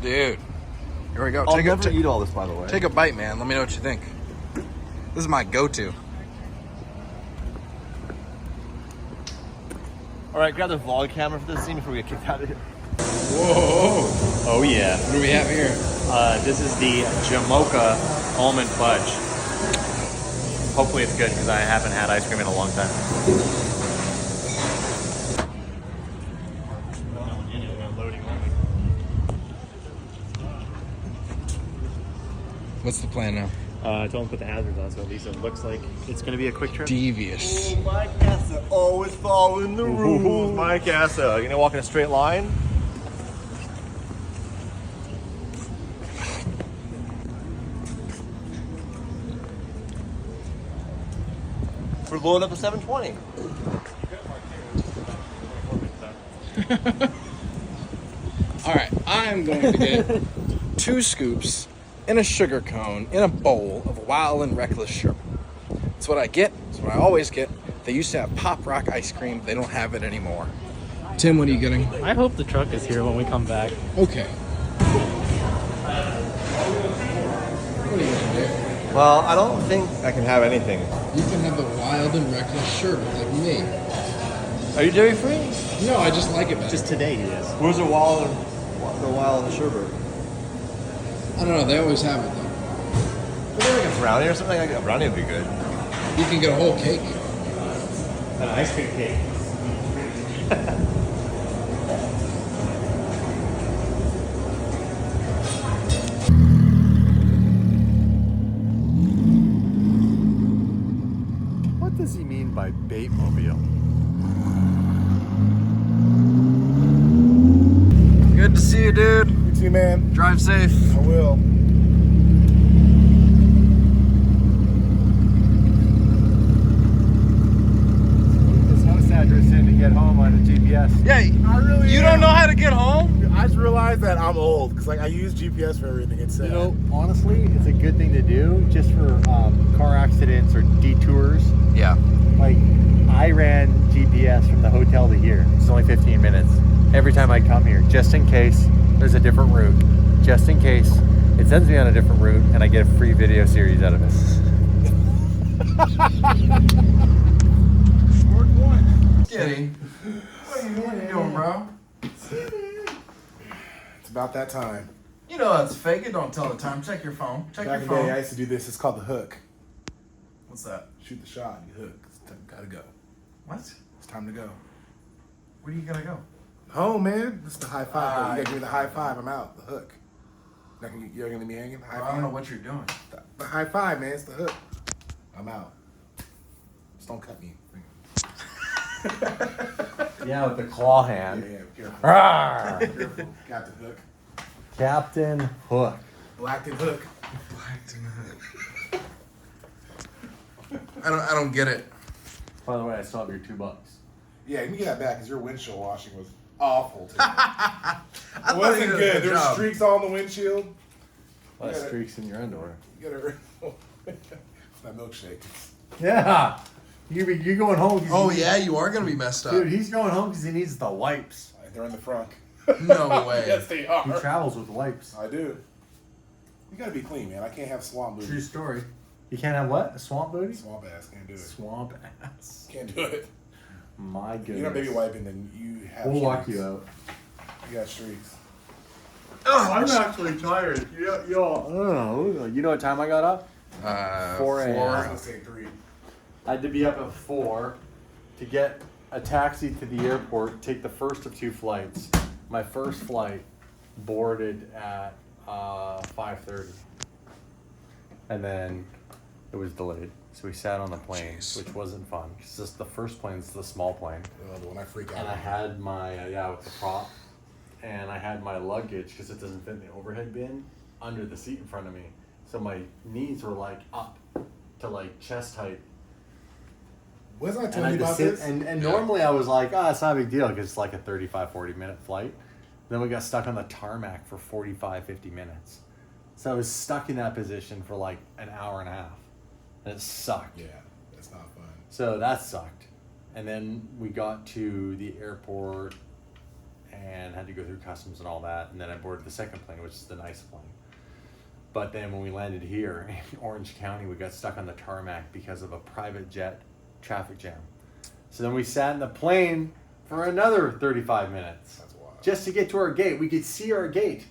Dude, here we go. I'll never eat all this, by the way. Take a bite, man. Let me know what you think. This is my go-to. All right, grab the vlog camera for this scene before we get kicked out of here. Whoa. Oh yeah. What do we have here? This is the Jamocha almond fudge. Hopefully it's good because I haven't had ice cream in a long time. What's the plan now? I told him to put the hazards on, so at least it looks like it's going to be a quick trip. Devious. Mike Assa always following the rules. Mike Assa, you gonna walk in a straight line? We're loading up to 720. All right, I'm going to get 2 scoops in a sugar cone in a bowl of Wild and Reckless sherbet. That's what I get. That's what I always get. They used to have Pop Rock ice cream. They don't have it anymore. Tim, what are you getting? I hope the truck is here when we come back. Okay. What are you gonna do? Well, I don't think I can have anything. You can have the Wild and Reckless sherbet like me. Are you dairy free? No, I just like it better. Just today he is. Where's the wild and the sherbet? I don't know. They always have it though. Is there like a brownie or something? Like a brownie would be good. You can get a whole cake. An ice cream cake. What does he mean by Baitmobile? Good to see you, dude. You too, man. Drive safe. I will. This host address in to get home on the GPS. Yeah, you don't know how to get home? I just realized that I'm old because like I use GPS for everything. It's You know, honestly, it's a good thing to do just for car accidents or detours. Yeah. Like, I ran GPS from the hotel to here. It's only 15 minutes. Every time I come here, just in case there's a different route. Just in case it sends me on a different route and I get a free video series out of it. Word one. Kitty. What are you doing, bro? It's about that time. You know that's fake. It don't tell the time. Check your phone. Check Back your in the day, I phone. used to do this. It's called the hook. What's that? Shoot the shot, you hook. Gotta go. What? It's time to go. Where are you gonna go? Home, man. This is the high five. You gotta give me the high five. I'm out. The hook. You're gonna leave me hanging. High I five. don't know what you're doing. The high five, man. It's the hook. I'm out. Just don't cut me. Yeah, with the claw Yeah, hand. yeah. Careful. Rawr. Careful. Captain Hook. Captain Hook. Blackton Hook. I don't get it. By the way, I still have your $2. Yeah, you can get that back because your windshield washing was awful today. I It wasn't good. There were job. streaks all on the windshield. A lot of Yeah. streaks in your underwear. You gotta that milkshake. Yeah. You going home? 'Cause Oh he- yeah, you are gonna be messed up. Dude, he's going home because he needs the wipes. They're in the front. No way. Yes, they He are. travels with wipes. I do. You gotta be clean, man. I can't have swamp booty. True story. You can't have what? A swamp booty? Swamp ass can't do it. Swamp ass. Can't do it. My goodness. You're not baby wiping, then you have. We'll walk streaks. you out. You got streaks. I'm actually tired. You know what time I got up? 4 I a.m. was gonna say 3. I had to be up at 4 to get a taxi to the airport, take the first of 2 flights. My first flight boarded at 5:30. And then it was delayed. So we sat on the plane, which wasn't fun. Because this the first plane's the small plane. The one I freak out. And I had my, with the prop. And I had my luggage, because it doesn't fit in the overhead bin, under the seat in front of me. So my knees were like up to like chest height. Wasn't I And telling I you just about sit, this? and normally I was like, it's not a big deal because it's like a 35, 40 minute flight. Then we got stuck on the tarmac for 45, 50 minutes. So I was stuck in that position for like an hour and a half. And it sucked. Yeah, that's not fun. So that sucked. And then we got to the airport and had to go through customs and all that. And then I boarded the second plane, which is the nice plane. But then when we landed here in Orange County, we got stuck on the tarmac because of a private jet traffic jam. So then we sat in the plane for another 35 minutes. That's wild. Just to get to our gate. We could see our gate.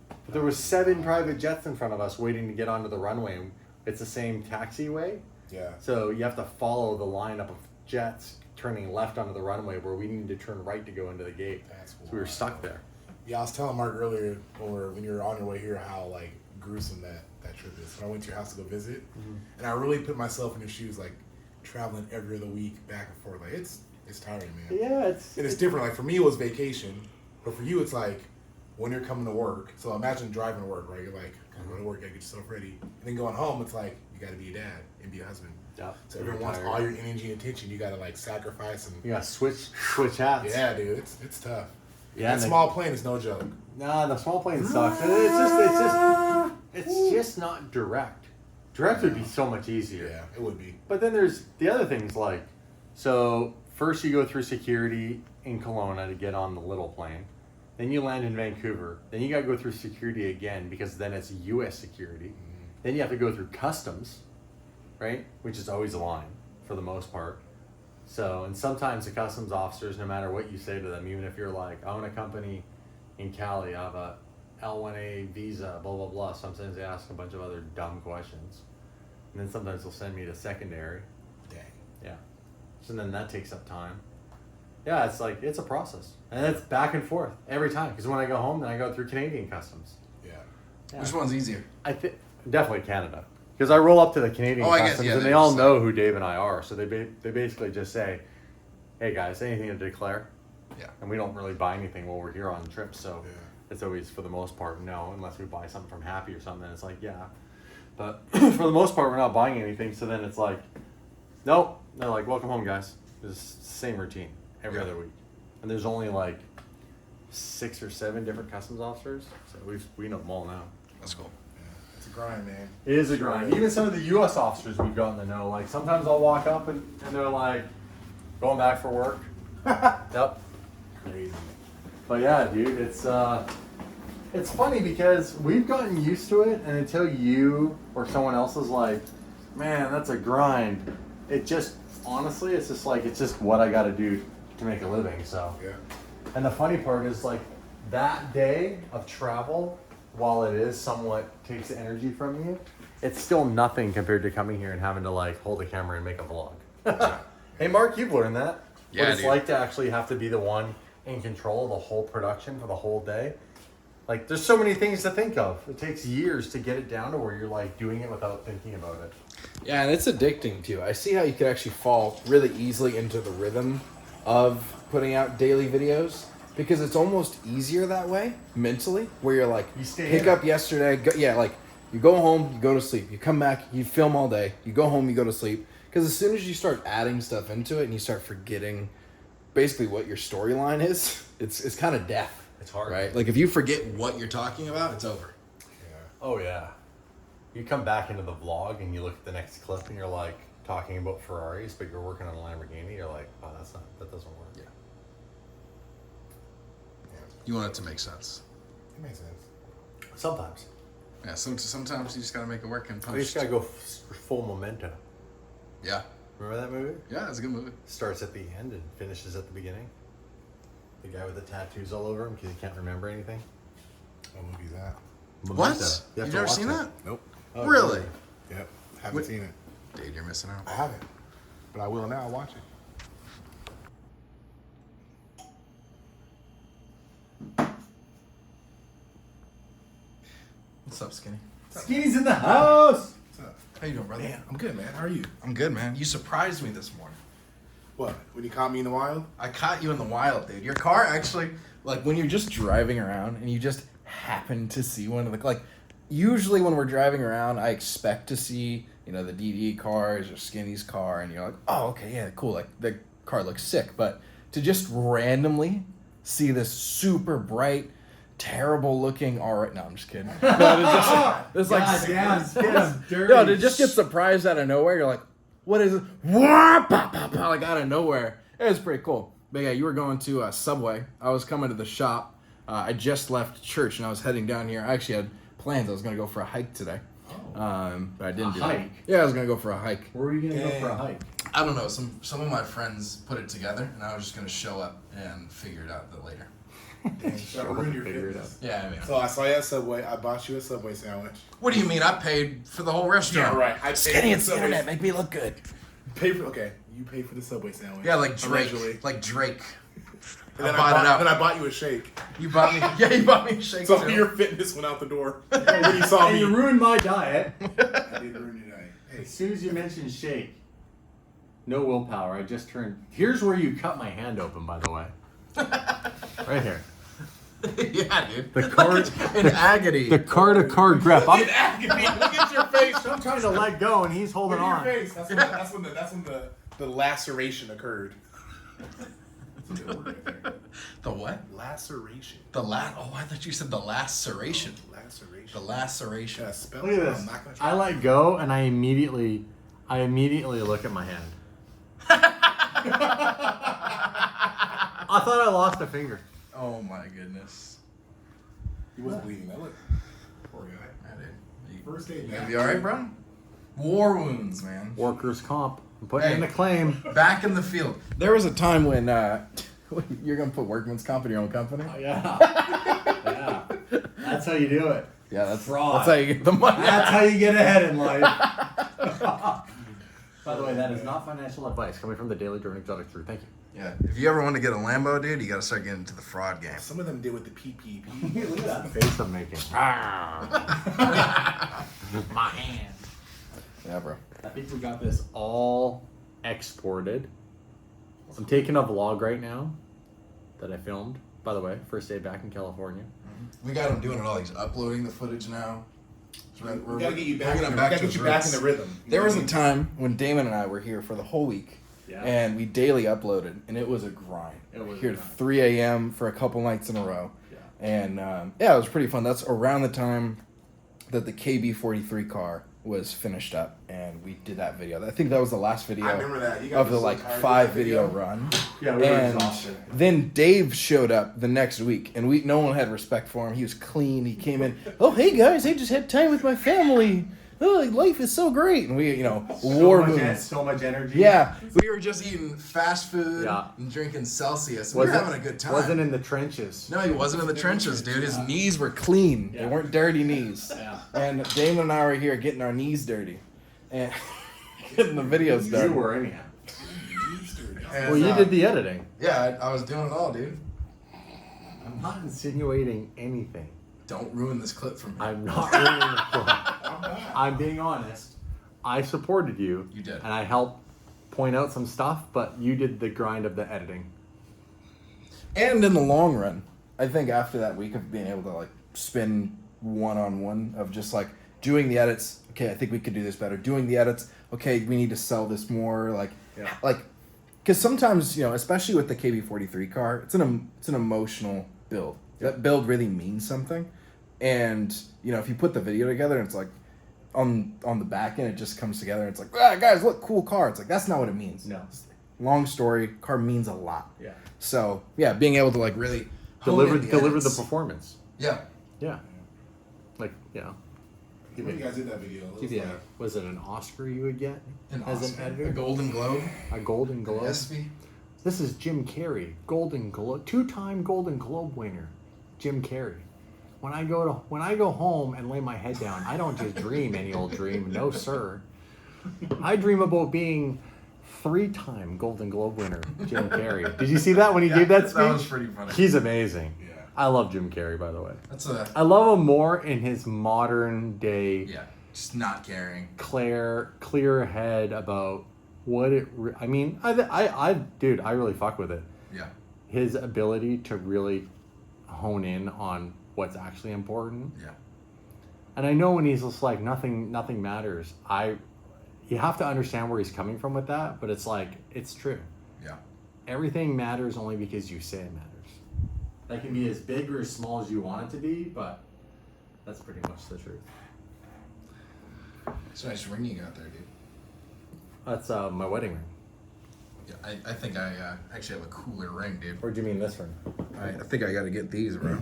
But there was 7 private jets in front of us waiting to get onto the runway. It's the same taxiway. Yeah. So you have to follow the lineup of jets turning left onto the runway where we needed to turn right to go into the gate. That's So we were stuck there. Yeah, I was telling Mark earlier when you were on your way here how like gruesome that trip is. When I went to your house to go visit, and I really put myself in your shoes, like traveling every other week back and forth. Like it's tiring, man. Yeah, And it's different. Like for me, it was vacation, but for you, it's like when you're coming to work. So imagine driving to work, right? You're like, I'm going to work, gotta get yourself ready, and then going home, it's like you got to be a dad and be a husband. Yeah. So everyone wants all your energy and attention. You got to like sacrifice and. You got to switch hats. Yeah, dude, it's tough. Yeah, That small plane is no joke. Nah, the small plane sucks. It's just not direct. Direct would be so much easier. Yeah, it would be. But then there's the other things like, so first you go through security in Kelowna to get on the little plane. Then you land in Vancouver. Then you got to go through security again because then it's U.S. security. Then you have to go through customs, right? Which is always a line for the most part. So, and sometimes the customs officers, no matter what you say to them, even if you're like, I own a company in Cali, I have a L1A visa, blah, blah, blah. Sometimes they ask a bunch of other dumb questions. And then sometimes they'll send me to secondary. Dang. Yeah. So then that takes up time. Yeah, it's like, it's a process. And it's back and forth every time. Because when I go home, then I go through Canadian customs. Yeah. Which one's easier? I think definitely Canada. Because I roll up to the Canadian I guess, customs yeah, and they they all just know who Dave and I are. So they basically just say, hey guys, anything to declare? Yeah. And we don't really buy anything while we're here on trips. So Yeah. it's always, for the most part, no. Unless we buy something from Happy or something. It's like, yeah. But for the most part, we're not buying anything. So then it's like, nope. They're like, welcome home, guys. It's the same routine every other week. And there's only like 6 or 7 different customs officers. So we know them all now. That's cool. It's a grind, man. It is a grind. Even some of the U.S. officers we've gotten to know. Like sometimes I'll walk up and they're like, going back for work. Yep. Crazy. But yeah, dude, it's funny because we've gotten used to it, and until you or someone else is like, man, that's a grind. It just, honestly, it's just like, it's just what I got to do to make a living. So. Yeah. And the funny part is like that day of travel, while it is somewhat takes energy from you, it's still nothing compared to coming here and having to like hold a camera and make a vlog. Hey Mark, you've learned that. Yeah, what it's dude. like to actually have to be the one in control of the whole production for the whole day. Like there's so many things to think of. It takes years to get it down to where you're like doing it without thinking about it. Yeah, and it's addicting too. I see how you could actually fall really easily into the rhythm of putting out daily videos because it's almost easier that way mentally, where you're like, You stay pick in up yesterday, like you go home, you go to sleep, you come back, you film all day, you go home, you go to sleep. Because as soon as you start adding stuff into it and you start forgetting basically what your storyline is, it's kind of death. It's hard. Right? Like if you forget what you're talking about, it's over. Oh yeah. You come back into the vlog and you look at the next clip and you're like talking about Ferraris, but you're working on a Lamborghini. You're like, oh, that doesn't work. Yeah. You want it to make sense. It makes sense. Sometimes. Yeah, sometimes you just gotta make it work and We just gotta go full Memento. Yeah. Remember that movie? Yeah, it's a good movie. Starts at the end and finishes at the beginning. The guy with the tattoos all over him because he can't remember anything. What movie's that? What? You have You've to never watch seen it. that? Nope. Oh, Really? Yep. Haven't What- seen it. Dude, you're missing out. I haven't. But I will now. I'll watch it. What's up, Skinny? Skinny's in the house! What's up? How you doing, brother? Man, I'm good, man. How are you? I'm good, man. You surprised me this morning. What? When you caught me in the wild? I caught you in the wild, dude. Your car actually, like when you're just driving around and you just happen to see one of the, like, usually when we're driving around, I expect to see, the DD cars or Skinny's car, and you're like, oh, okay, yeah, cool. Like, the car looks sick. But to just randomly see this super bright, terrible looking, all right, no, I'm just kidding. No, it's like, no, to just get surprised out of nowhere, you're like, what is it? Like, out of nowhere. It was pretty cool. But yeah, you were going to Subway. I was coming to the shop. I just left church and I was heading down here. I actually had plans. I was going to go for a hike today. But I didn't do hike? that. Yeah, I was going to go for a hike. Where are you going to go for a hike? I don't know. Some of my friends put it together, and I was just going to show up and figure it out later. Dang, so ruin your Figure it fitness. Yeah, I mean. So I saw you at Subway. I bought you a Subway sandwich. What do you mean? I paid for the whole restaurant. Yeah, right. I paid Skinny, for it's the Subway. internet. Make me look good. You paid for the Subway sandwich. Yeah, like Drake. Allegedly. Like Drake. And then bought it out. Then I bought you a shake. You bought me. Yeah, you bought me a shake So too. your fitness went out the door when you saw And me. you ruined my diet. I did ruin your night. Hey, As soon as you mentioned shake, no willpower. I just turned. Here's where you cut my hand open, by the way. Right here. Yeah, dude. The card, In agony. the card-to-card grip. look at your face. I'm trying to let go, and he's holding Look at on. your face. That's when the laceration occurred. That's a good word right there. The what? Laceration. Oh, I thought you said the laceration. Laceration. The laceration. Yeah, spell Look at it. this. I'm not gonna try. I let go, and I immediately look at my hand. I thought I lost a finger. Oh my goodness. He wasn't bleeding. That look. Poor guy. I did. First aid. You gonna be alright, bro? War wounds, man. Workers' comp. I'm putting Hey. in a claim. Back in the field. There was a time when you're gonna put workman's comp in your own company. Oh, yeah. Yeah. That's how you do it. Yeah, that's Fraud. That's how you get the money. That's how you get ahead in life. By the way, that is not financial advice coming from the Daily Journal Exotic Truth. Thank you. Yeah. If you ever want to get a Lambo, dude, you gotta start getting into the fraud game. Some of them did with the PPP. Look at that face I'm making. My hand. Yeah, bro. I think we got this all exported. I'm taking a vlog right now that I filmed. By the way, first day back in California. We got him doing it all. He's uploading the footage now. We gotta get you back. bringing him We back gotta to get his you back in roots. the rhythm. You There know was what I a mean? time when Damon and I were here for the whole week, Yeah. and we daily uploaded, and it was a grind. It was here a at grind. 3 a.m. for a couple nights in a row, Yeah. and yeah, it was pretty fun. That's around the time that the KB43 car was finished up, and we did that video. I think that was the last video I remember that. You guys of the were so like tired of 5 that video video. run. Yeah, we were And exhausted. then Dave showed up the next week, and no one had respect for him. He was clean. He came in, oh hey guys, I just had time with my family. Oh, life is so great, and we, war moons. So much energy. Yeah, we were just eating fast food Yeah. and drinking Celsius. We were having a good time. Wasn't in the trenches. No, he wasn't in the trenches, dude. His knees were clean. They Yeah. weren't dirty knees. Yeah. And Damon and I were here getting our knees dirty, and getting the videos done. You were anyhow. And, Well, you did the editing. Yeah, I was doing it all, dude. I'm not insinuating anything. Don't ruin this clip for me. I'm not ruining the plot. I'm being honest. I supported you. You did. And I helped point out some stuff, but you did the grind of the editing. And in the long run, I think after that week of being able to like spin one-on-one of just like doing the edits, okay, I think we could do this better. Doing the edits, okay, we need to sell this more. Like, because sometimes, especially with the KB43 car, it's an emotional build. That build really means something. And, if you put the video together and it's like on the back end, it just comes together and it's like, guys, look, cool car. It's like, that's not what it means. No. Long story, car means a lot. Yeah. So, yeah, being able to like really Deliver hone in the edits. performance. Yeah. Yeah. Like, When you guys did that video, it was yeah. like, Was it an Oscar you would get as Oscar, an editor? a Golden Globe, A Golden Globe? ESPY. This is Jim Carrey, Golden Globe, 2-time Golden Globe winner, Jim Carrey. When I go home and lay my head down, I don't just dream any old dream. No, sir. I dream about being 3-time Golden Globe winner, Jim Carrey. Did you see that when he gave that speech? That was pretty funny. He's amazing. yeah. I love Jim Carrey, by the way. That's I love him more in his modern day just not caring. clear head about what it. I mean, dude, I really fuck with it. Yeah. His ability to really hone in on what's actually important. Yeah. And I know when he's just like nothing matters. You have to understand where he's coming from with that, but it's like it's true. Yeah. Everything matters only because you say it matters. That can be as big or as small as you want it to be, but that's pretty much the truth. It's a nice ring you got there, dude. That's my wedding ring. Yeah, I think I actually have a cooler ring, dude. Or do you mean this ring? I think I got to get these, bro.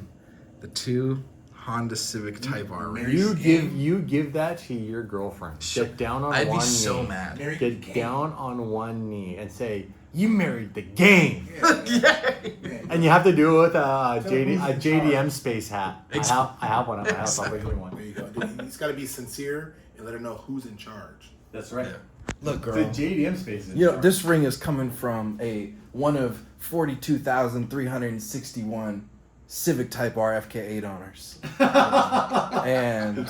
The 2 Honda Civic Type R rings. You give that to your girlfriend. Get down on I'd one be knee. so mad. Get down on one knee and say, "You married the game." And you have to do it with a JDM space hat. I have one at my house. I'll bring you one. There you go. Dude, you just gotta be sincere and let her know who's in charge. That's right. Look, girl. The JDM space is. You know, this ring is coming from one of 42,361 Civic Type R FK8 owners. And,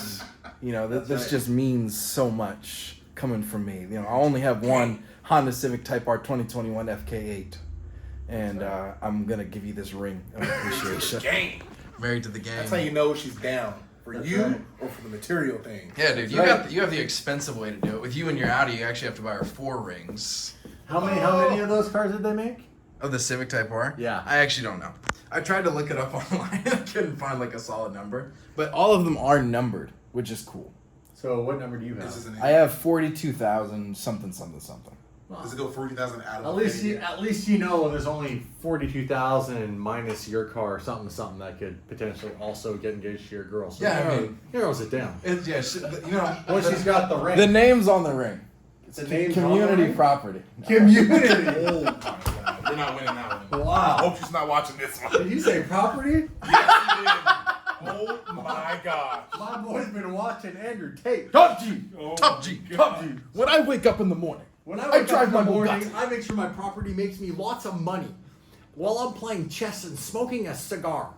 you know, this just means so much coming from me. You know, I only have one Honda Civic Type R 2021 FK8. And I'm going to give you this ring of appreciation. Game. Married to the game. That's how you know she's down. For you or for the material thing. Yeah, dude, you have the expensive way to do it. With you and your Audi, you actually have to buy her 4 rings. How many of those cars did they make? Of the Civic Type R? Yeah. I actually don't know. I tried to look it up online. I couldn't find like a solid number. But all of them are numbered, which is cool. So what number do you have? I have 42,000 something. Does it go 40,000 out of At least you know there's only 42,000 minus your car, something that could potentially also get engaged to your girl. So Yeah, I mean, narrows it down. you know, Once she's got the ring. the name's on the ring. It's a name. Community property. Community. Oh my god. We're not winning that one. I Wow. hope she's not watching this one. Did you say property? Yes, she did. Oh my god. My boy's been watching Andrew Tate. Top G. Oh Top G. my Top God. G. When I wake up in the morning, When I I wake drive up in my the morning, Bugatti. I make sure my property makes me lots of money while I'm playing chess and smoking a cigar.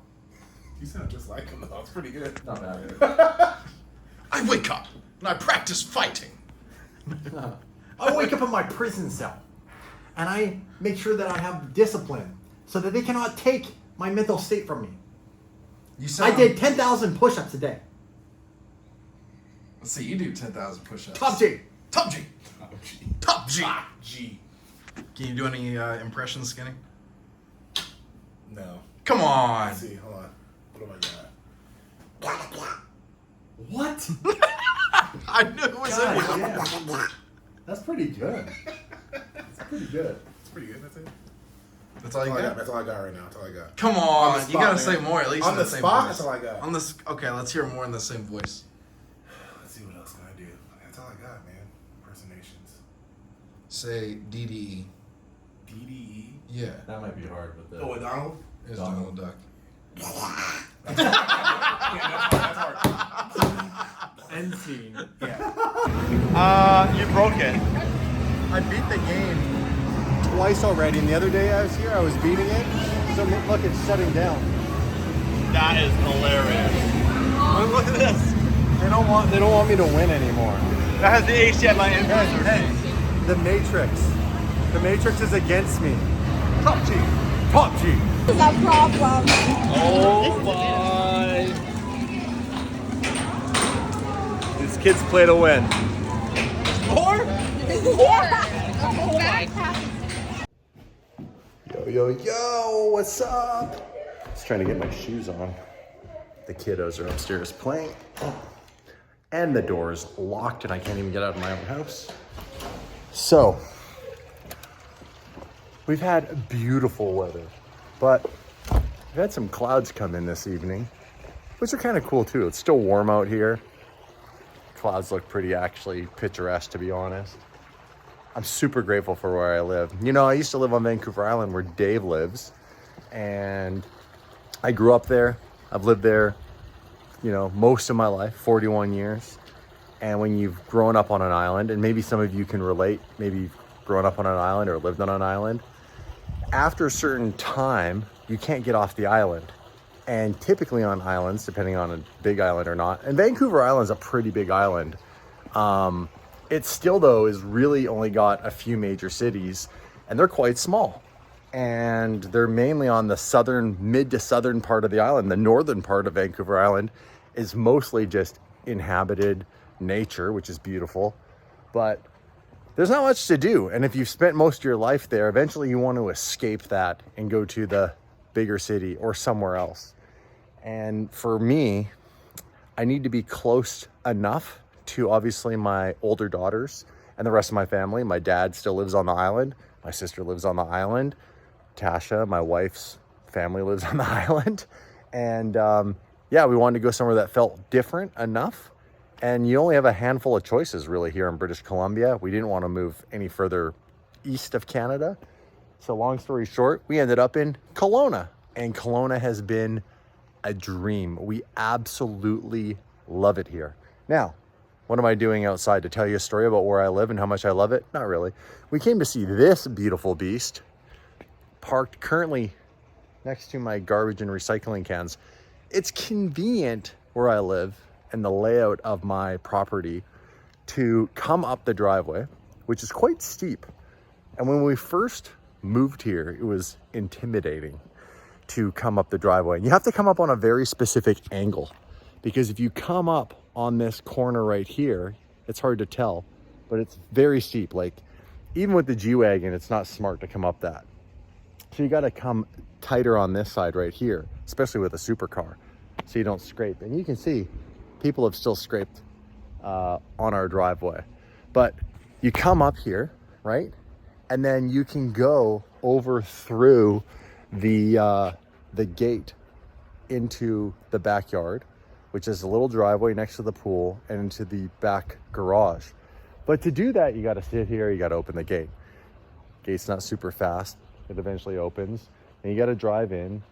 You sound just like him though. It's pretty good. Not bad. I wake up and I practice fighting. I wake up in my prison cell and I make sure that I have discipline so that they cannot take my mental state from me. You I sound, did 10,000 push-ups a day. Let's see, you do 10,000 push-ups. Top G. Top G. Oh, gee. Top G. G. Can you do any impressions, Skinny? No. Come on. Let's see. Hold on. What do I got? What? I knew it was in God, you. yeah. That's pretty good. That's pretty good. It's pretty good. That's it. That's all you That's all I got. got? That's all I got right now. That's all I got. Come On on. the You spot, gotta man. say more at least On in the the same spot? voice. That's all I got. On this, okay, let's hear more in the same voice. Let's see what else can I do. That's all I got, man. Impersonations. Say DDE. DDE. Yeah. That might be hard, but Oh, with Donald? It's Donald. Donald Duck. Yeah, that's hard. end scene. Yeah. You broke it. I beat the game twice already, and the other day I was here, I was beating it. So look, it's shutting down. That is hilarious. Look at this. They don't want me to win anymore. That has the HDMI input. Hey, the Matrix is against me. Top G. Top G. Is a problem. Oh my. These kids play to win. Yo, what's up? Just trying to get my shoes on. The kiddos are upstairs playing. And the door is locked and I can't even get out of my own house. So, we've had beautiful weather, but we've had some clouds come in this evening, which are kind of cool too. It's still warm out here. Clouds look pretty actually picturesque, to be honest. I'm super grateful for where I live. You know, I used to live on Vancouver Island where Dave lives, and I grew up there. I've lived there, you know, most of my life, 41 years. And when you've grown up on an island, and maybe some of you can relate, maybe you've grown up on an island or lived on an island, after a certain time, you can't get off the island. And typically on islands, depending on a big island or not, and Vancouver Island's a pretty big island, it still, though, is really only got a few major cities, and they're quite small. And they're mainly on the mid to southern part of the island. The northern part of Vancouver Island is mostly just inhabited nature, which is beautiful. But there's not much to do. And if you've spent most of your life there, eventually you want to escape that and go to the bigger city or somewhere else. And for me, I need to be close enough to obviously my older daughters and the rest of my family. My dad still lives on the island, My sister lives on the island. Tasha, my wife's family, lives on the island. And yeah, we wanted to go somewhere that felt different enough. And you only have a handful of choices really here in British Columbia. We didn't want to move any further east of Canada. So long story short, we ended up in Kelowna. And Kelowna has been a dream. We absolutely love it here. Now, what am I doing outside? To tell you a story about where I live and how much I love it? Not really. We came to see this beautiful beast, parked currently next to my garbage and recycling cans. It's convenient where I live and the layout of my property to come up the driveway, which is quite steep. And when we first moved here, it was intimidating to come up the driveway. And you have to come up on a very specific angle, because if you come up on this corner right here, it's hard to tell, but it's very steep. Like even with the G-Wagon, it's not smart to come up that. So you got to come tighter on this side right here, especially with a supercar, so you don't scrape. And you can see people have still scraped on our driveway, but you come up here, right? And then you can go over through the gate into the backyard, which is a little driveway next to the pool, and into the back garage. But to do that, you got to sit here, you got to open the gate. Gate's not super fast. It eventually opens, and you got to drive in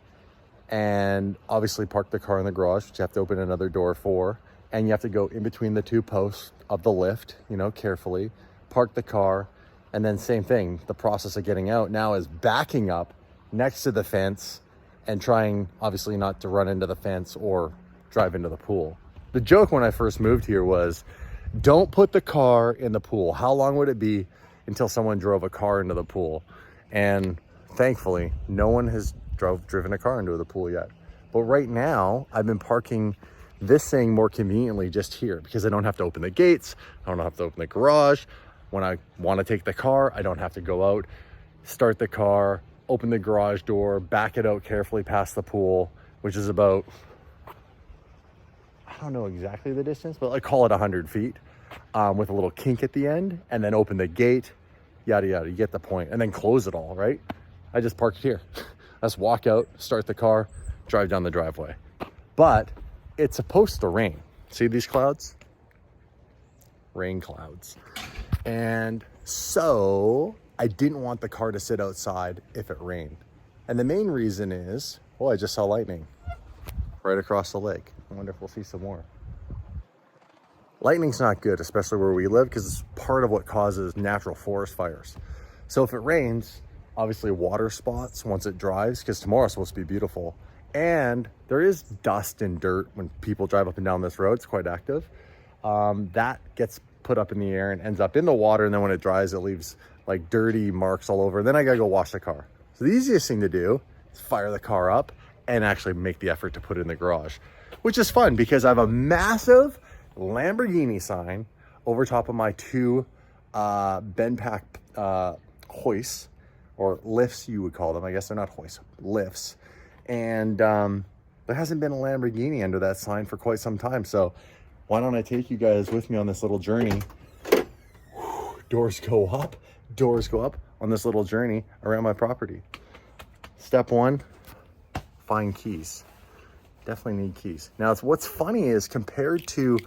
and obviously park the car in the garage, which you have to open another door for. And you have to go in between the two posts of the lift, you know, carefully, park the car. And then same thing, the process of getting out now is backing up next to the fence and trying obviously not to run into the fence or drive into the pool. The joke when I first moved here was, don't put the car in the pool. How long would it be until someone drove a car into the pool? And thankfully, no one has driven a car into the pool yet. But right now, I've been parking this thing more conveniently just here, because I don't have to open the gates. I don't have to open the garage. When I want to take the car, I don't have to go out, start the car, open the garage door, back it out carefully past the pool, which is about, I don't know exactly the distance, but I call it 100 feet, with a little kink at the end, and then open the gate, yada, yada, you get the point, and then close it all, right? I just parked here. Let's walk out, start the car, drive down the driveway. But it's supposed to rain. See these clouds? Rain clouds. And so I didn't want the car to sit outside if it rained. And the main reason is, well, I just saw lightning right across the lake. I wonder if we'll see some more. Lightning's not good, especially where we live, because it's part of what causes natural forest fires. So if it rains, obviously water spots once it dries, because tomorrow's supposed to be beautiful. And there is dust and dirt when people drive up and down this road. It's quite active. That gets put up in the air and ends up in the water. And then when it dries, it leaves like dirty marks all over. And then I gotta go wash the car. So the easiest thing to do is fire the car up and actually make the effort to put it in the garage, which is fun because I have a massive Lamborghini sign over top of my two Benpack hoists, or lifts you would call them. I guess they're not hoists, lifts. And there hasn't been a Lamborghini under that sign for quite some time. So why don't I take you guys with me on this little journey? Doors go up on this little journey around my property. Step one, find keys. Definitely need keys. Now, what's funny is compared to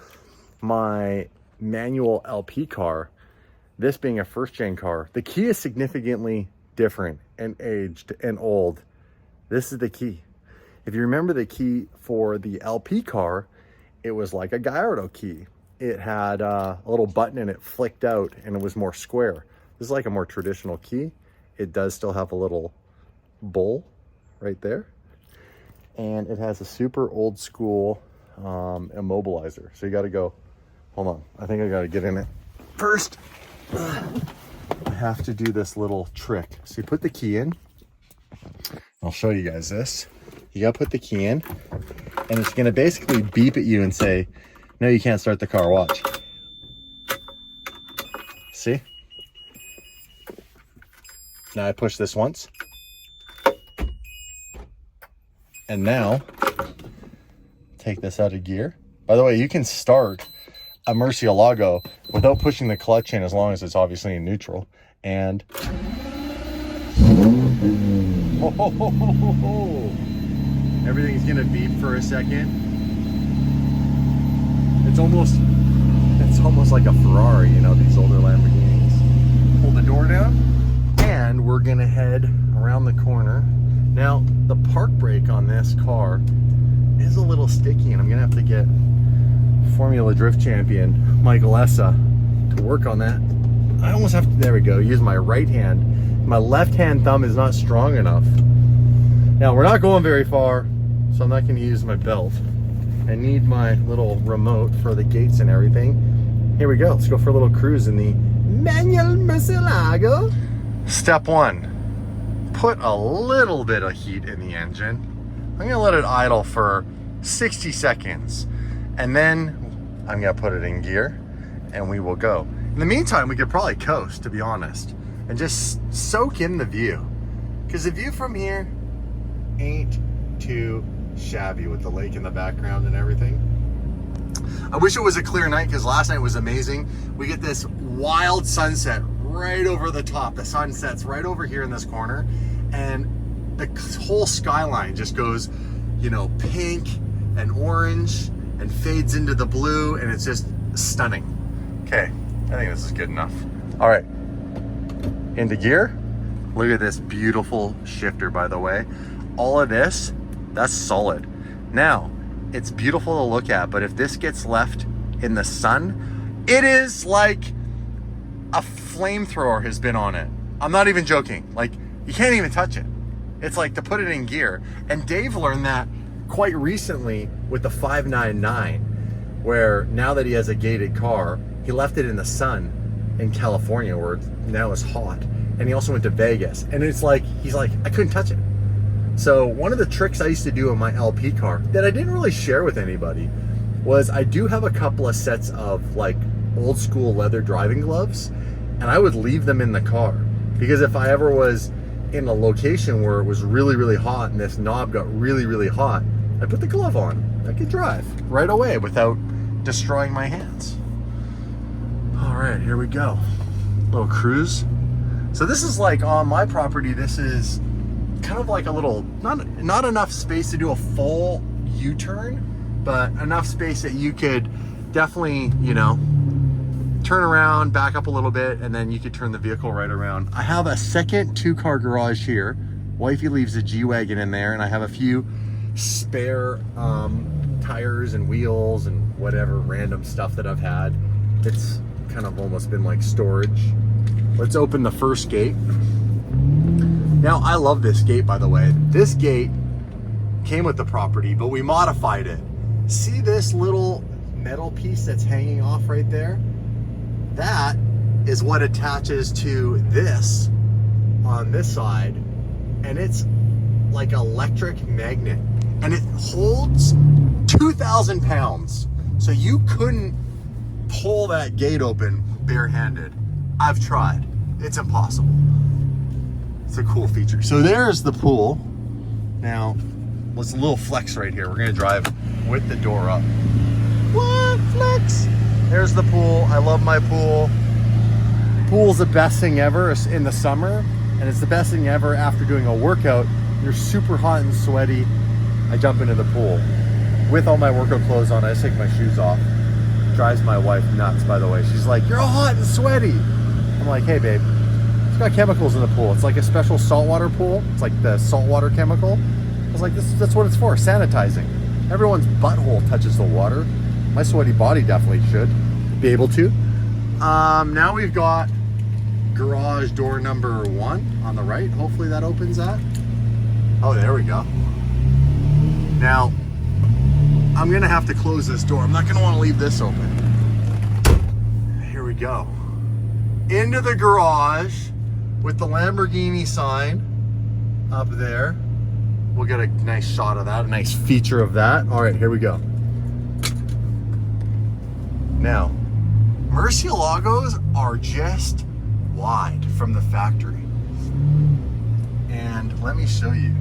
my manual LP car, this being a first gen car, the key is significantly different and aged and old. This is the key. If you remember the key for the LP car, it was like a Gallardo key. It had a little button and it flicked out and it was more square. This is like a more traditional key. It does still have a little bowl right there. And it has a super old school immobilizer. So you gotta go, hold on. I think I gotta get in it first. I have to do this little trick. So you put the key in. I'll show you guys this. You gotta put the key in and it's gonna basically beep at you and say, no, you can't start the car, watch. See? Now I push this once. And now, take this out of gear. By the way, you can start a Murcielago without pushing the clutch in as long as it's obviously in neutral. And Everything's gonna beep for a second. It's almost like a Ferrari, you know, these older Lamborghinis. Pull the door down, and we're gonna head around the corner. Now, the park brake on this car is a little sticky, and I'm gonna have to get Formula Drift champion Michael Essa to work on that. I almost have to, there we go, use my right hand. My left hand thumb is not strong enough. Now, we're not going very far, so I'm not gonna use my belt. I need my little remote for the gates and everything. Here we go, let's go for a little cruise in the Manuel Murcielago. Step one, put a little bit of heat in the engine. I'm gonna let it idle for 60 seconds, and then I'm gonna put it in gear, and we will go. In the meantime, we could probably coast, to be honest, and just soak in the view. Because the view from here ain't too shabby with the lake in the background and everything. I wish it was a clear night, because last night was amazing. We get this wild sunset right over the top. The sun sets right over here in this corner, and the whole skyline just goes, you know, pink and orange and fades into the blue, and it's just stunning. Okay, I think this is good enough. All right, into gear. Look at this beautiful shifter, by the way. All of this, that's solid. Now, it's beautiful to look at, but if this gets left in the sun, it is like a flamethrower has been on it. I'm not even joking. Like, you can't even touch it. It's like to put it in gear. And Dave learned that quite recently with the 599, where now that he has a gated car, he left it in the sun in California, where now it's hot. And he also went to Vegas, and it's like, he's like, I couldn't touch it. So one of the tricks I used to do in my LP car that I didn't really share with anybody was I do have a couple of sets of like old school leather driving gloves, and I would leave them in the car, because if I ever was in a location where it was really, really hot and this knob got really, really hot, I put the glove on. I could drive right away without destroying my hands. All right, here we go. Little cruise. So this is like on my property, this is kind of like a little, not enough space to do a full U-turn, but enough space that you could definitely, you know, turn around, back up a little bit, and then you could turn the vehicle right around. I have a second 2-car garage here. Wifey leaves a G-Wagon in there, and I have a few spare tires and wheels and whatever random stuff that I've had. It's kind of almost been like storage. Let's open the first gate. Now, I love this gate, by the way. This gate came with the property, but we modified it. See this little metal piece that's hanging off right there? That is what attaches to this on this side, and it's like electric magnet, and it holds 2,000 pounds. So you couldn't pull that gate open barehanded. I've tried. It's impossible. It's a cool feature. So there's the pool. Now, let's a little flex right here. We're gonna drive with the door up. What flex? There's the pool. I love my pool. Pool's the best thing ever in the summer, and it's the best thing ever after doing a workout. You're super hot and sweaty. I jump into the pool with all my workout clothes on. I just take my shoes off. Drives my wife nuts, by the way. She's like, "You're all hot and sweaty." I'm like, "Hey, babe, it's got chemicals in the pool. It's like a special saltwater pool. It's like the saltwater chemical." I was like, that's what it's for, sanitizing. Everyone's butthole touches the water. My sweaty body definitely should be able to. Now we've got garage door number 1 on the right. Hopefully that opens that. Oh, there we go. Now, I'm gonna have to close this door. I'm not gonna wanna leave this open. Here we go. Into the garage with the Lamborghini sign up there. We'll get a nice shot of that, a nice feature of that. All right, here we go. Now, Murcielagos are just wide from the factory. And let me show you.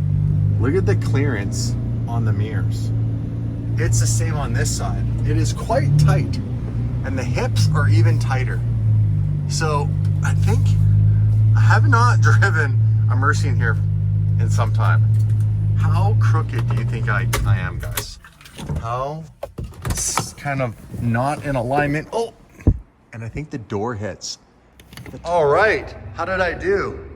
Look at the clearance on the mirrors. It's the same on this side. It is quite tight, and the hips are even tighter. So I think I have not driven a Mercy in here in some time. How crooked do you think I am, guys? How it's kind of not in alignment. Oh, and I think the door hits. All right, how did I do?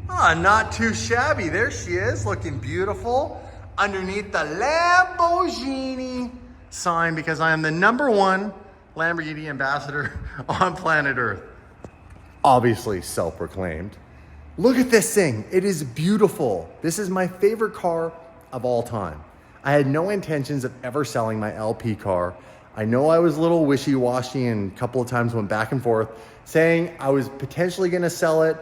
Ah, not too shabby. There she is, looking beautiful underneath the Lamborghini sign, because I am the #1 Lamborghini ambassador on planet Earth. Obviously self-proclaimed. Look at this thing. It is beautiful. This is my favorite car of all time. I had no intentions of ever selling my LP car. I know I was a little wishy-washy and a couple of times went back and forth saying I was potentially gonna sell it,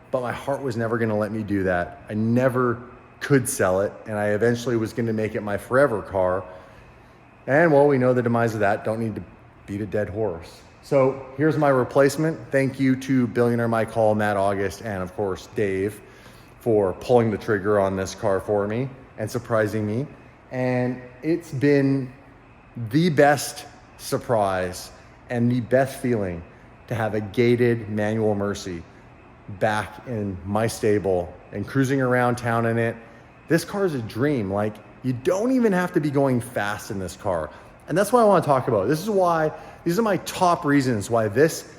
but my heart was never gonna let me do that. I never could sell it, and I eventually was gonna make it my forever car. And well, we know the demise of that. Don't need to beat a dead horse. So here's my replacement. Thank you to Billionaire Mike Hall, Matt August, and of course, Dave for pulling the trigger on this car for me and surprising me. And it's been the best surprise and the best feeling to have a gated manual Mercy back in my stable and cruising around town in it. This car is a dream. Like, you don't even have to be going fast in this car. And that's what I want to talk about. These are my top reasons why this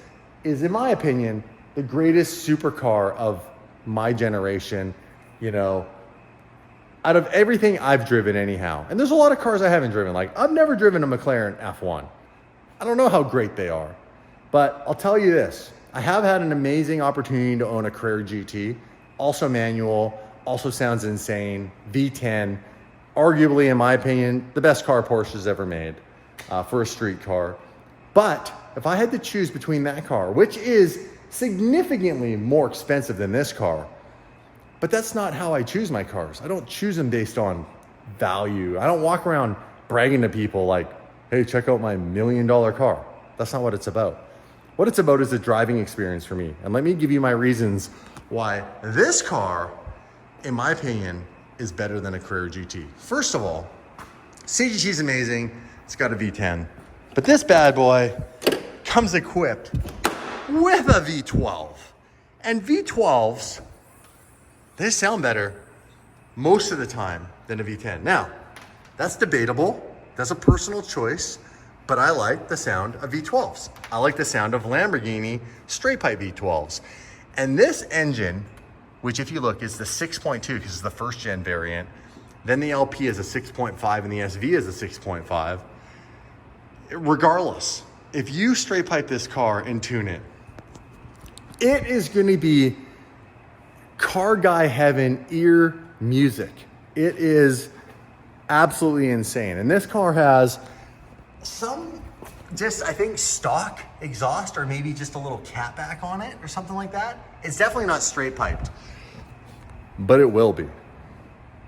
is, in my opinion, the greatest supercar of my generation, you know, out of everything I've driven anyhow. And there's a lot of cars I haven't driven. Like, I've never driven a McLaren F1. I don't know how great they are, but I'll tell you this. I have had an amazing opportunity to own a Carrera GT, also manual, also sounds insane, V10, arguably, in my opinion, the best car Porsche's ever made for a street car. But if I had to choose between that car, which is significantly more expensive than this car, but that's not how I choose my cars. I don't choose them based on value. I don't walk around bragging to people like, hey, check out my $1 million car. That's not what it's about. What it's about is the driving experience for me. And let me give you my reasons why this car, in my opinion, is better than a Carrera GT. First of all, CGT is amazing. It's got a V10. But this bad boy comes equipped with a V12. And V12s, they sound better most of the time than a V10. Now, that's debatable. That's a personal choice, but I like the sound of V12s. I like the sound of Lamborghini straight pipe V12s. And this engine, which if you look is the 6.2 because it's the first gen variant, then the LP is a 6.5 and the SV is a 6.5. Regardless, if you straight pipe this car and tune it, it is going to be car guy heaven ear music. It is absolutely insane. And this car has some just, I think, stock exhaust or maybe just a little catback on it or something like that. It's definitely not straight piped, but it will be.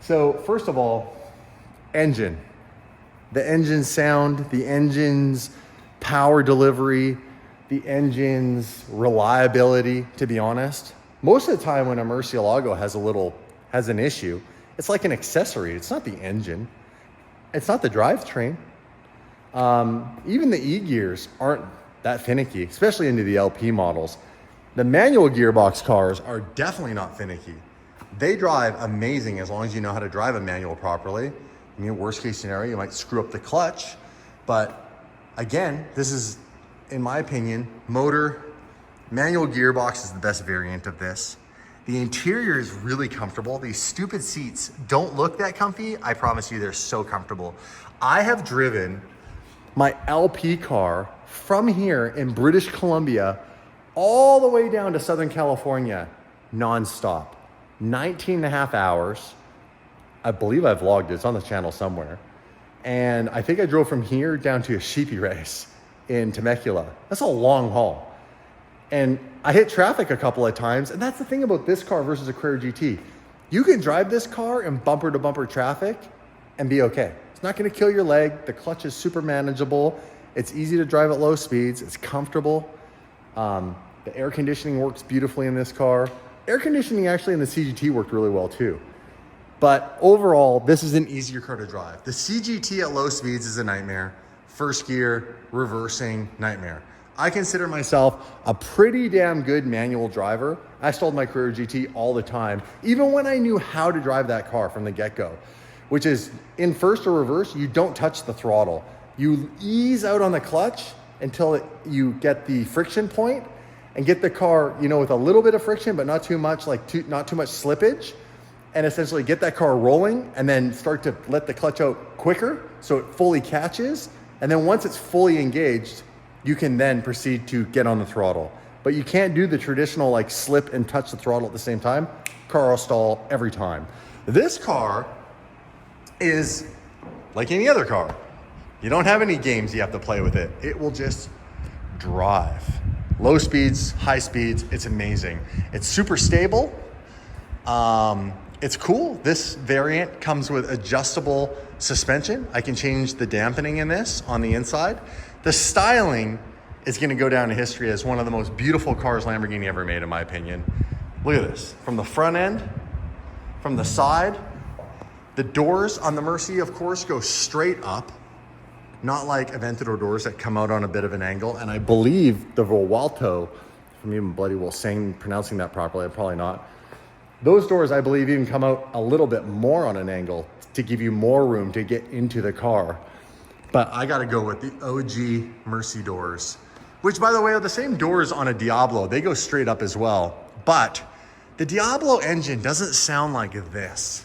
So first of all, engine. The engine sound, the engine's power delivery, the engine's reliability, to be honest. Most of the time when a Murcielago has an issue, it's like an accessory. It's not the engine. It's not the drivetrain. Even the E-gears aren't that finicky, especially into the LP models. The manual gearbox cars are definitely not finicky. They drive amazing as long as you know how to drive a manual properly. I mean, worst case scenario, you might screw up the clutch. But again, this is, in my opinion, manual gearbox is the best variant of this. The interior is really comfortable. These stupid seats don't look that comfy. I promise you, they're so comfortable. I have driven my LP car from here in British Columbia all the way down to Southern California, nonstop. 19 and a half hours. I believe I've vlogged it. It's on the channel somewhere. And I think I drove from here down to a sheepy race in Temecula. That's a long haul. And I hit traffic a couple of times. And that's the thing about this car versus a Carrera GT. You can drive this car in bumper to bumper traffic and be okay. It's not gonna kill your leg. The clutch is super manageable. It's easy to drive at low speeds. It's comfortable. The air conditioning works beautifully in this car. Air conditioning actually in the CGT worked really well too. But overall, this is an easier car to drive. The CGT at low speeds is a nightmare. First gear, reversing, nightmare. I consider myself a pretty damn good manual driver. I stalled my Carrera GT all the time, even when I knew how to drive that car from the get-go, which is in first or reverse, you don't touch the throttle. You ease out on the clutch until you get the friction point and get the car, you know, with a little bit of friction, but not too much, not too much slippage, and essentially get that car rolling and then start to let the clutch out quicker so it fully catches. And then once it's fully engaged, you can then proceed to get on the throttle. But you can't do the traditional like slip and touch the throttle at the same time. Car will stall every time. This car is like any other car. You don't have any games you have to play with it. It will just drive. Low speeds, high speeds, it's amazing. It's super stable. It's cool. This variant comes with adjustable suspension. I can change the dampening in this on the inside. The styling is going to go down in history as one of the most beautiful cars Lamborghini ever made, in my opinion. Look at this. From the front end, from the side, the doors on the Mercy, of course, go straight up, not like Aventador doors that come out on a bit of an angle. And I believe the Vuelto, if I'm even bloody well pronouncing that properly, I'm probably not. Those doors, I believe, even come out a little bit more on an angle to give you more room to get into the car. But I got to go with the OG Mercy doors, which, by the way, are the same doors on a Diablo. They go straight up as well. But the Diablo engine doesn't sound like this.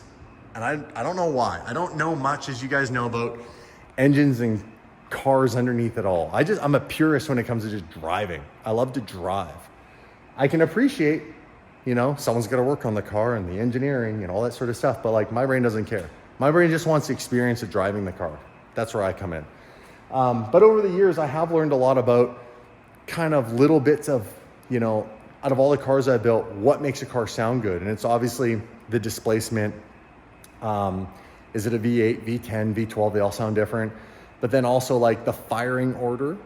And I don't know why. I don't know much, as you guys know, about engines and cars underneath it all. I'm a purist when it comes to just driving. I love to drive. I can appreciate, you know, someone's got to work on the car and the engineering and all that sort of stuff. But like, my brain doesn't care. My brain just wants the experience of driving the car. That's where I come in. But over the years, I have learned a lot about kind of little bits of, you know, out of all the cars I've built, what makes a car sound good. And it's obviously the displacement. Is it a V8, V10, V12? They all sound different. But then also like the firing order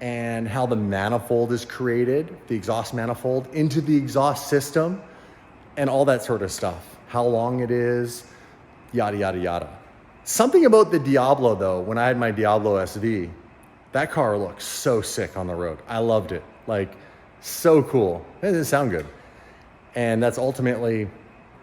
and how the manifold is created, the exhaust manifold into the exhaust system and all that sort of stuff. How long it is, yada, yada, yada. Something about the Diablo though, when I had my Diablo SV, that car looks so sick on the road. I loved it. Like, so cool. It didn't sound good. And that's ultimately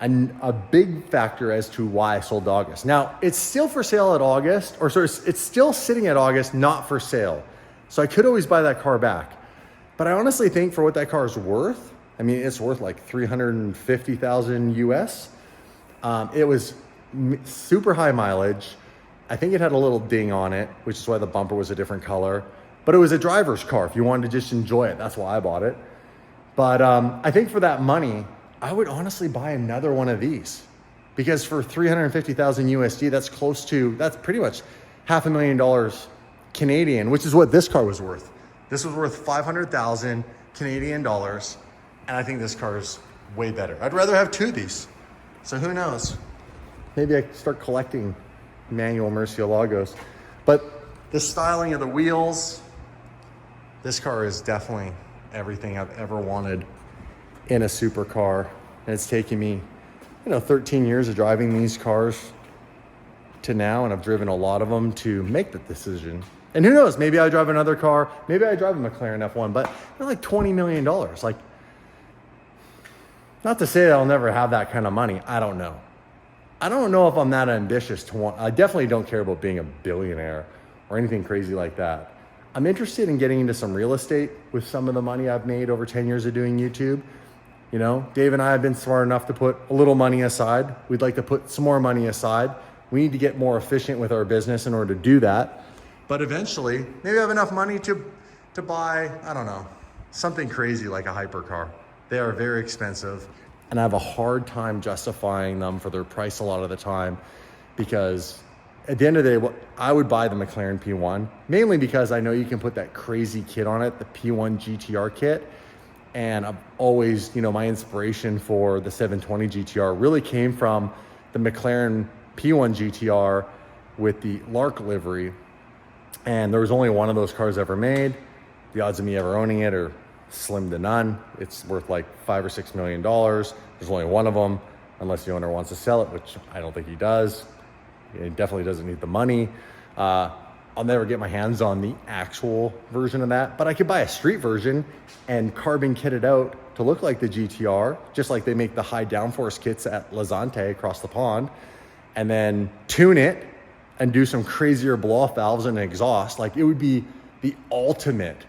a big factor as to why I sold August. Now, it's still for sale at August, it's still sitting at August, not for sale. So I could always buy that car back. But I honestly think for what that car is worth, I mean, it's worth like $350,000 US. It was super high mileage. I think it had a little ding on it, which is why the bumper was a different color. But it was a driver's car. If you wanted to just enjoy it, that's why I bought it. But I think for that money, I would honestly buy another one of these, because for $350,000 USD, that's pretty much $500,000 Canadian, which is what this car was worth. This was worth 500,000 Canadian dollars, and I think this car is way better. I'd rather have two of these. So who knows? Maybe I could start collecting manual Murciélagos. But the styling of the wheels, this car is definitely everything I've ever wanted in a supercar. And it's taken me, 13 years of driving these cars to now, and I've driven a lot of them to make the decision. And who knows, maybe I drive another car, maybe I drive a McLaren F1, but they're like $20 million. Like, not to say that I'll never have that kind of money. I don't know. I don't know if I'm that ambitious to want, I definitely don't care about being a billionaire or anything crazy like that. I'm interested in getting into some real estate with some of the money I've made over 10 years of doing YouTube. Dave and I have been smart enough to put a little money aside. We'd like to put some more money aside. We need to get more efficient with our business in order to do that. But eventually, maybe I have enough money to buy, I don't know, something crazy like a hypercar. They are very expensive, and I have a hard time justifying them for their price a lot of the time, because at the end of the day, I would buy the McLaren P1, mainly because I know you can put that crazy kit on it, the P1 GTR kit. And I've always, my inspiration for the 720 GTR really came from the McLaren P1 GTR with the Lark livery. And there was only one of those cars ever made. The odds of me ever owning it are slim to none. It's worth like $5 or $6 million. There's only one of them, unless the owner wants to sell it, which I don't think he does. He definitely doesn't need the money. I'll never get my hands on the actual version of that, but I could buy a street version and carbon kit it out to look like the GTR, just like they make the high downforce kits at Lazante across the pond, and then tune it and do some crazier blow-off valves and exhaust. Like, it would be the ultimate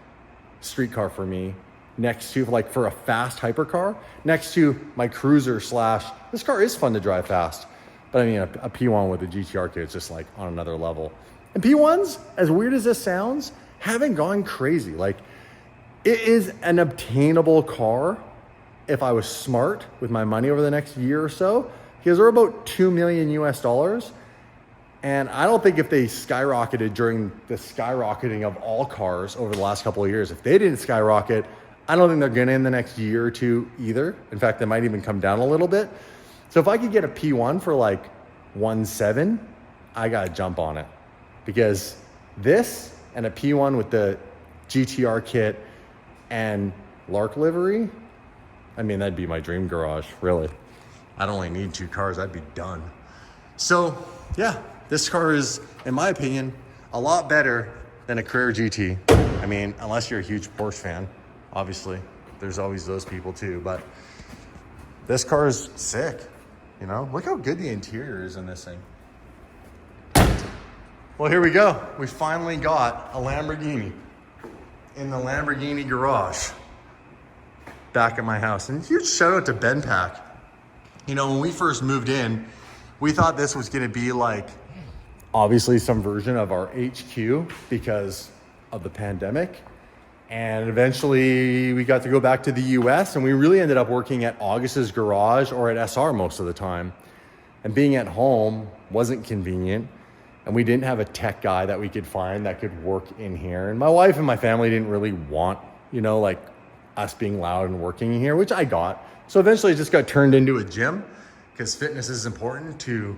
street car for me, next to, like, for a fast hypercar, next to my cruiser slash, this car is fun to drive fast, but I mean, a P1 with a GTR kit is just like on another level. And P1s, as weird as this sounds, haven't gone crazy. Like, it is an obtainable car if I was smart with my money over the next year or so, because they're about $2 million US. And I don't think if they skyrocketed during the skyrocketing of all cars over the last couple of years, if they didn't skyrocket, I don't think they're gonna in the next year or two either. In fact, they might even come down a little bit. So if I could get a P1 for like 1.7, I gotta jump on it. Because this and a P1 with the GTR kit and Lark livery, I mean, that'd be my dream garage, really. I'd only need 2 cars, I'd be done. So yeah, this car is, in my opinion, a lot better than a Carrera GT. I mean, unless you're a huge Porsche fan, obviously. There's always those people too, but this car is sick, you know? Look how good the interior is in this thing. Well, here we go. We finally got a Lamborghini in the Lamborghini garage back at my house. And huge shout out to Ben Pack. You know, when we first moved in, we thought this was gonna be like, obviously some version of our HQ because of the pandemic. And eventually we got to go back to the US, and we really ended up working at August's garage or at SR most of the time. And being at home wasn't convenient. And we didn't have a tech guy that we could find that could work in here. And my wife and my family didn't really want, you know, like us being loud and working in here, which I got. So eventually it just got turned into a gym because fitness is important to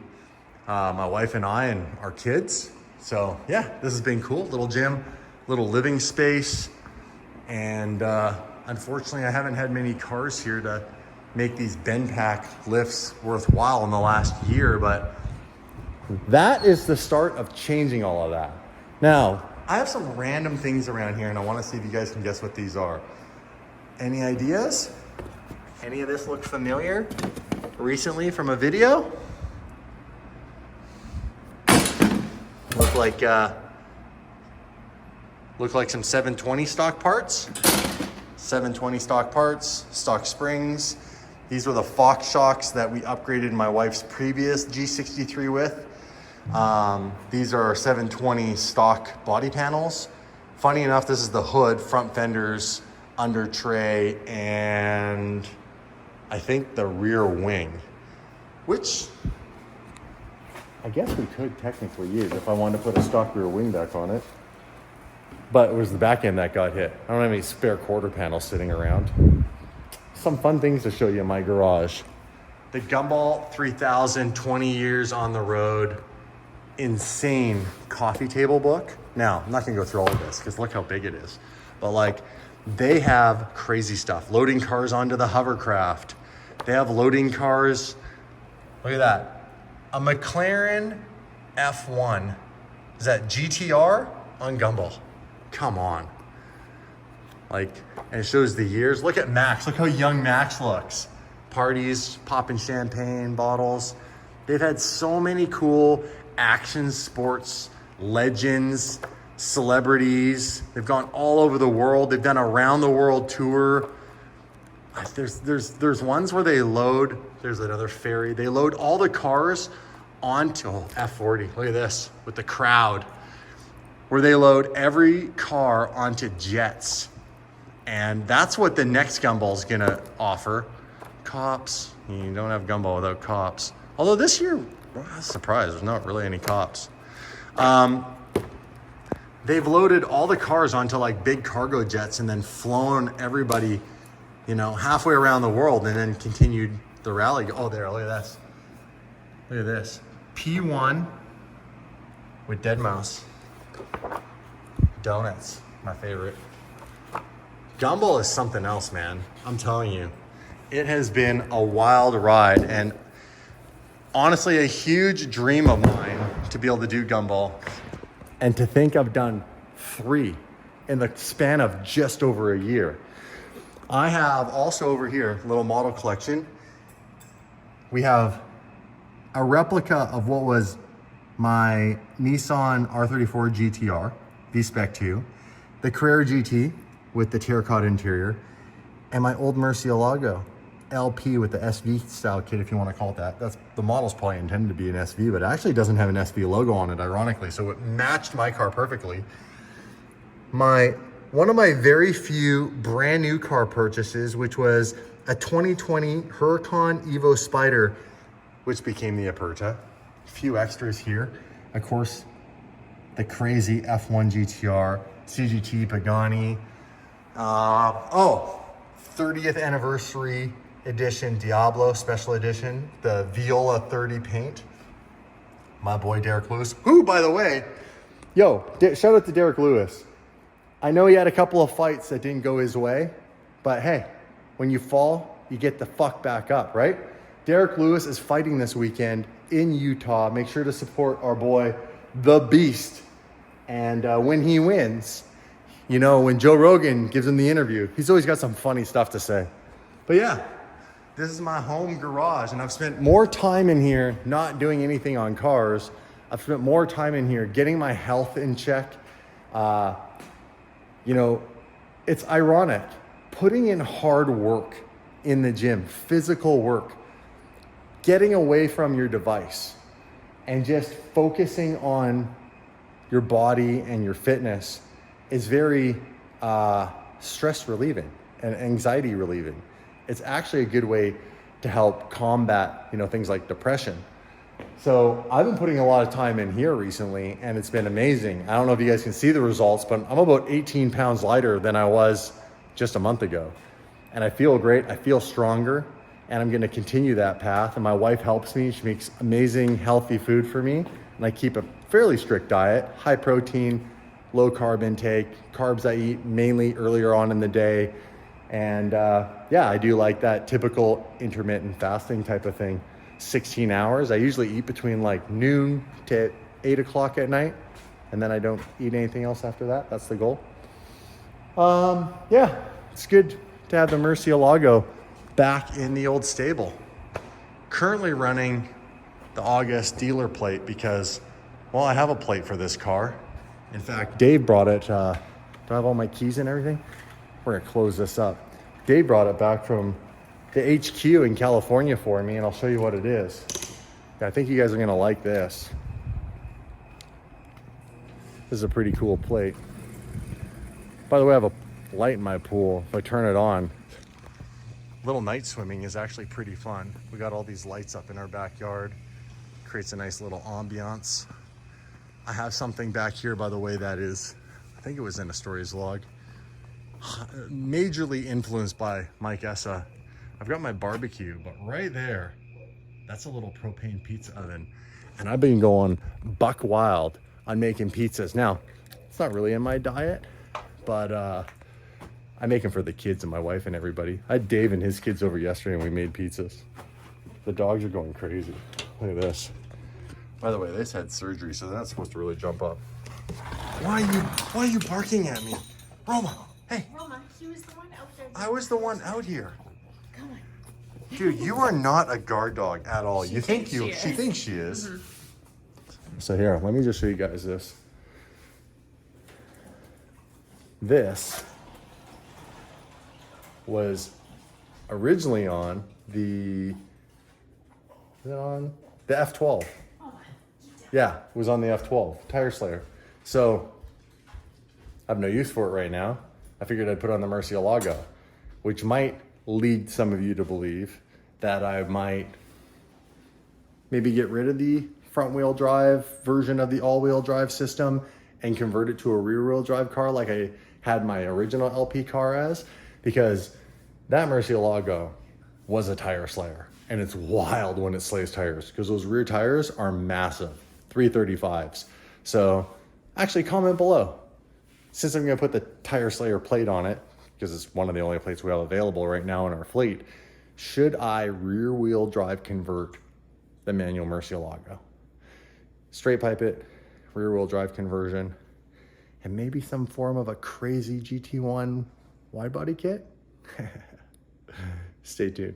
my wife and I and our kids. So yeah, this has been cool. Little gym, little living space. And unfortunately, I haven't had many cars here to make these Ben Pack lifts worthwhile in the last year, but that is the start of changing all of that. Now, I have some random things around here, and I want to see if you guys can guess what these are. Any ideas? Any of this look familiar recently from a video? Look like some 720 stock parts. 720 stock parts, stock springs. These were the Fox shocks that we upgraded my wife's previous G63 with. These are 720 stock body panels. Funny enough, this is the hood, front fenders, under tray, and I think the rear wing, which I guess we could technically use if I wanted to put a stock rear wing back on it. But it was the back end that got hit. I don't have any spare quarter panels sitting around. Some fun things to show you in my garage. The Gumball 3000, 20 years on the road. Insane coffee table book. Now, I'm not gonna go through all of this because look how big it is. But like, they have crazy stuff. Loading cars onto the hovercraft. They have loading cars. Look at that. A McLaren F1. Is that GTR on Gumball? Come on. Like, and it shows the years. Look at Max. Look how young Max looks. Parties, popping champagne bottles. They've had so many cool action sports legends, celebrities. They've gone all over the world. They've done a round the world tour. There's ones where they load, there's another ferry. They load all the cars onto F40. Look at this with the crowd, where they load every car onto jets. And that's what the next Gumball's gonna offer. Cops, you don't have Gumball without cops. Although this year, well, I was surprised, there's not really any cops. They've loaded all the cars onto like big cargo jets and then flown everybody, you know, halfway around the world and then continued the rally. Oh, there, look at this. Look at this. P1 with Dead Mouse. Donuts, my favorite. Gumball is something else, man. I'm telling you. It has been a wild ride, and honestly, a huge dream of mine to be able to do Gumball. And to think I've done 3 in the span of just over a year. I have also over here, little model collection. We have a replica of what was my Nissan R34 GTR, V-Spec 2, the Carrera GT with the terracotta interior, and my old Murcielago LP with the SV style kit, if you want to call it that. That's the model's probably intended to be an SV, but it actually doesn't have an SV logo on it, ironically, so it matched my car perfectly. One of my very few brand new car purchases, which was a 2020 Huracan Evo Spider, which became the Aperta. A few extras here. Of course, the crazy F1 GTR, CGT Pagani. 30th anniversary edition Diablo special edition, the Viola 30 paint. My boy Derek Lewis, who, by the way, shout out to Derek Lewis. I know he had a couple of fights that didn't go his way, but hey, when you fall, you get the fuck back up, right? Derek Lewis is fighting this weekend in Utah. Make sure to support our boy, the Beast. And when he wins, when Joe Rogan gives him the interview, he's always got some funny stuff to say. But yeah, this is my home garage, and I've spent more time in here not doing anything on cars. I've spent more time in here getting my health in check. It's ironic. Putting in hard work in the gym, physical work, getting away from your device and just focusing on your body and your fitness is very stress relieving and anxiety relieving. It's actually a good way to help combat, things like depression. So I've been putting a lot of time in here recently, and it's been amazing. I don't know if you guys can see the results, but I'm about 18 pounds lighter than I was just a month ago. And I feel great. I feel stronger, and I'm going to continue that path. And my wife helps me. She makes amazing, healthy food for me. And I keep a fairly strict diet, high protein, low carb intake, carbs I eat mainly earlier on in the day. And I do like that typical intermittent fasting type of thing. 16 hours. I usually eat between like noon to 8 o'clock at night, and then I don't eat anything else after that. That's the goal. It's good to have the Murcielago back in the old stable. Currently running the August dealer plate because, I have a plate for this car. In fact, Dave brought it. Do I have all my keys and everything? We're gonna close this up. Dave brought it back from the HQ in California for me, and I'll show you what it is. I think you guys are gonna like this. This is a pretty cool plate. By the way, I have a light in my pool. If I turn it on, little night swimming is actually pretty fun. We got all these lights up in our backyard. Creates a nice little ambiance. I have something back here, by the way, that is, I think it was in a stories log, majorly influenced by Mike Essa. I've got my barbecue, but right there, that's a little propane pizza oven. And I've been going buck wild on making pizzas. Now, it's not really in my diet, but I make them for the kids and my wife and everybody. I had Dave and his kids over yesterday and we made pizzas. The dogs are going crazy. Look at this. By the way, they just had surgery, so they're not supposed to really jump up. Why are you barking at me? Roma, hey. Roma, he was the one out there. I was the one out here. Come on. Dude, you are not a guard dog at all. She thinks She is. Mm-hmm. So here, let me just show you guys this. This was originally on the F12. Yeah, it was on the F12, Tire Slayer. So I have no use for it right now. I figured I'd put on the Murcielago, which might lead some of you to believe that I might maybe get rid of the front wheel drive version of the all-wheel drive system and convert it to a rear-wheel drive car like I had my original LP car as, because that Murcielago was a tire slayer, and it's wild when it slays tires because those rear tires are massive, 335s. So actually comment below. Since I'm gonna put the tire slayer plate on it, because it's one of the only plates we have available right now in our fleet, should I rear wheel drive convert the manual Murcielago? Straight pipe it, rear wheel drive conversion, and maybe some form of a crazy GT1 wide body kit. Stay tuned.